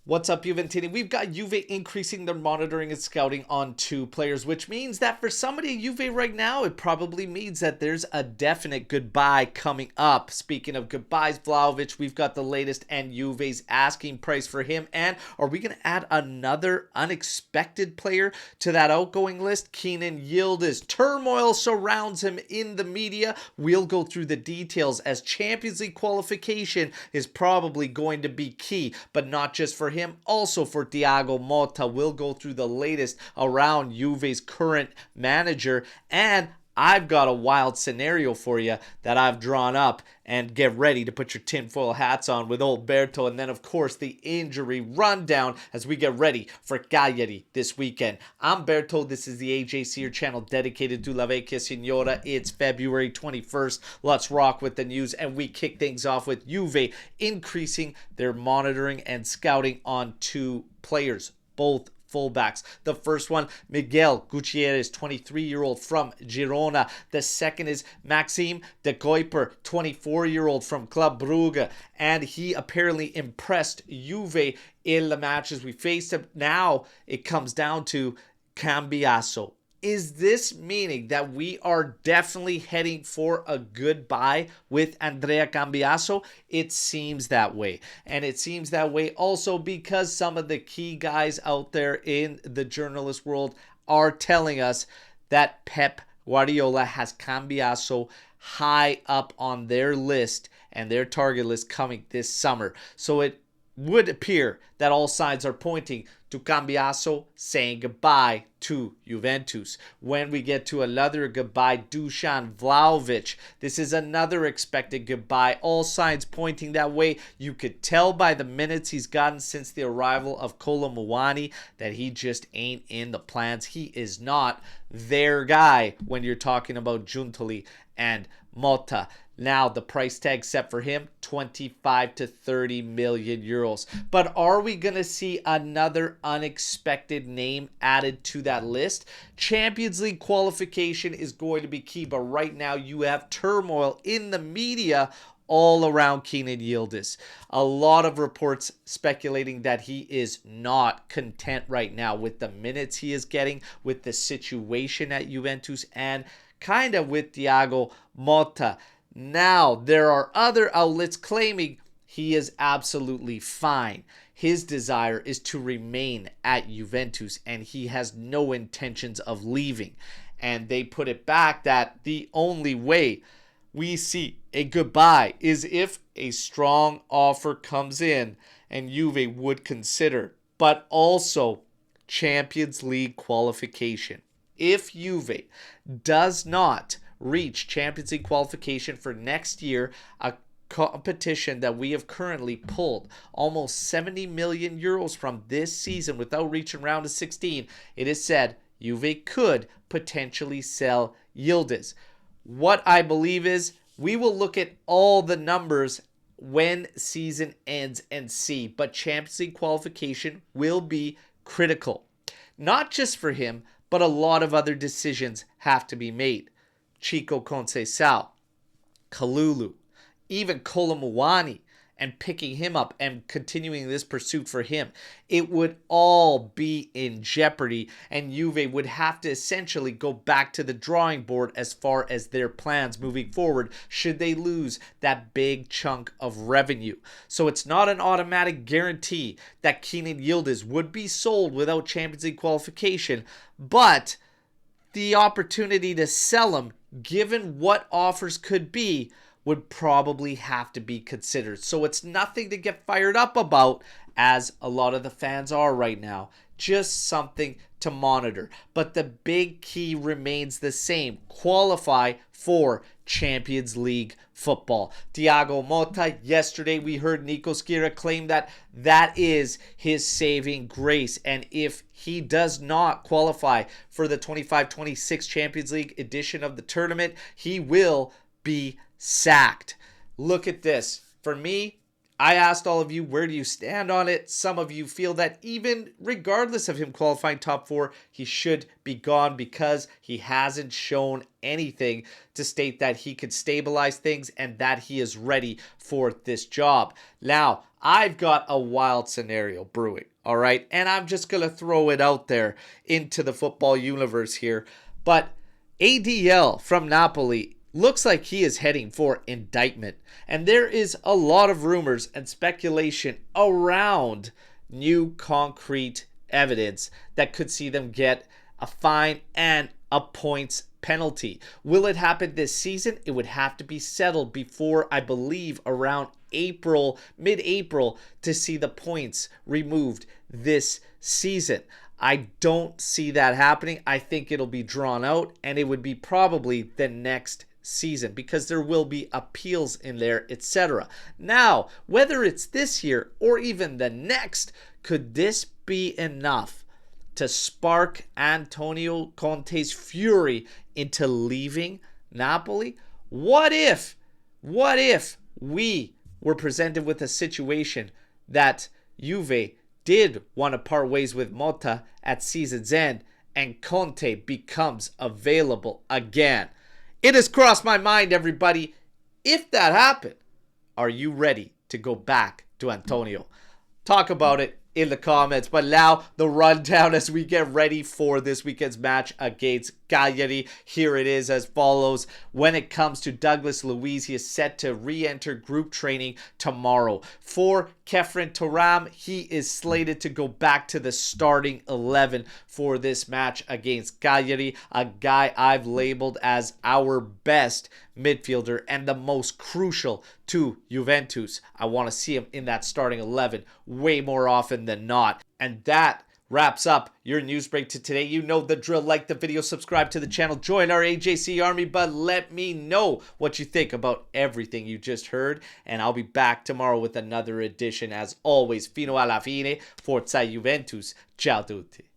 What's up, Juventini? We've got Juve increasing their monitoring and scouting on 2 players, which means that for somebody at Juve right now, it probably means that there's a definite goodbye coming up. Speaking of goodbyes, Vlahovic, we've got the latest and Juve's asking price for him. And are we going to add another unexpected player to that outgoing list? Yildiz. Turmoil surrounds him in the media. We'll go through the details as Champions League qualification is probably going to be key, but not just for him, also for Thiago Motta. We'll go through the latest around Juve's current manager, and I've got a wild scenario for you that I've drawn up, and get ready to put your tinfoil hats on with old Berto. And then, of course, the injury rundown as we get ready for Cagliari this weekend. I'm Berto. This is the AJC channel dedicated to La Vecchia Signora. It's February 21st. Let's rock with the news, and we kick things off with Juve increasing their monitoring and scouting on 2 players, both fullbacks. The first one, Miguel Gutierrez, 23-year-old from Girona. The second is Maxime de Kuiper, 24-year-old from Club Brugge. And he apparently impressed Juve in the matches we faced him. Now it comes down to Cambiaso. Is this meaning that we are definitely heading for a goodbye with Andrea Cambiaso? It seems that way. And it seems that way also because some of the key guys out there in the journalist world are telling us that Pep Guardiola has Cambiaso high up on their list and their target list coming this summer. So it would appear that all signs are pointing to Cambiaso saying goodbye to Juventus. When we get to another goodbye, Dusan Vlahovic. This is another expected goodbye. All signs pointing that way. You could tell by the minutes he's gotten since the arrival of Kolo Muani that he just ain't in the plans. He is not their guy when you're talking about Giuntoli and Motta. Now, the price tag set for him, 25 to 30 million euros. But are we going to see another unexpected name added to that list? Champions League qualification is going to be key, but right now you have turmoil in the media all around Yildiz. A lot of reports speculating that he is not content right now with the minutes he is getting, with the situation at Juventus, and kind of with Thiago Motta. Now, there are other outlets claiming he is absolutely fine. His desire is to remain at Juventus, and he has no intentions of leaving. And they put it back that the only way we see a goodbye is if a strong offer comes in and Juve would consider, but also Champions League qualification. If Juve does not reach Champions League qualification for next year, a competition that we have currently pulled almost 70 million euros from this season without reaching round of 16, it is said Juve could potentially sell Yildiz. What I believe is we will look at all the numbers when season ends and see, but Champions League qualification will be critical. Not just for him, but a lot of other decisions have to be made. Chico Conceição, Kalulu, even Kolo Muani, and picking him up and continuing this pursuit for him. It would all be in jeopardy, and Juve would have to essentially go back to the drawing board as far as their plans moving forward should they lose that big chunk of revenue. So it's not an automatic guarantee that Yildiz would be sold without Champions League qualification, but the opportunity to sell him, given what offers could be, would probably have to be considered. So it's nothing to get fired up about, as a lot of the fans are right now. Just something to monitor. But the big key remains the same. Qualify for Champions League football. Thiago Motta, yesterday we heard Nico Schira claim that that is his saving grace. And if he does not qualify for the 25-26 Champions League edition of the tournament, he will be sacked. Look at this. For me, I asked all of you, where do you stand on it? Some of you feel that even regardless of him qualifying top 4, he should be gone because he hasn't shown anything to state that he could stabilize things and that he is ready for this job. Now, I've got a wild scenario brewing, all right? And I'm just going to throw it out there into the football universe here. But ADL from Napoli looks like he is heading for indictment. And there is a lot of rumors and speculation around new concrete evidence that could see them get a fine and a points penalty. Will it happen this season? It would have to be settled before, I believe, around April, mid-April, to see the points removed this season. I don't see that happening. I think it'll be drawn out, and it would be probably the next season because there will be appeals in there, etc. Now, whether it's this year or even the next, could this be enough to spark Antonio Conte's fury into leaving Napoli? What if we were presented with a situation that Juve did want to part ways with Motta at season's end and Conte becomes available again? It has crossed my mind, everybody. If that happened, are you ready to go back to Antonio? Talk about it in the comments. But now the rundown as we get ready for this weekend's match against Cagliari. Here it is as follows. When it comes to Douglas Luiz, he is set to re-enter group training tomorrow. For Kefren Turam, he is slated to go back to the starting 11 for this match against Cagliari, a guy I've labeled as our best midfielder and the most crucial to Juventus. I want to see him in that starting 11 way more often than not. And that wraps up your news break to today. You know the drill. Like the video, subscribe to the channel, join our AJC army, but let me know what you think about everything you just heard, and I'll be back tomorrow with another edition. As always, fino alla fine, forza Juventus, ciao tutti.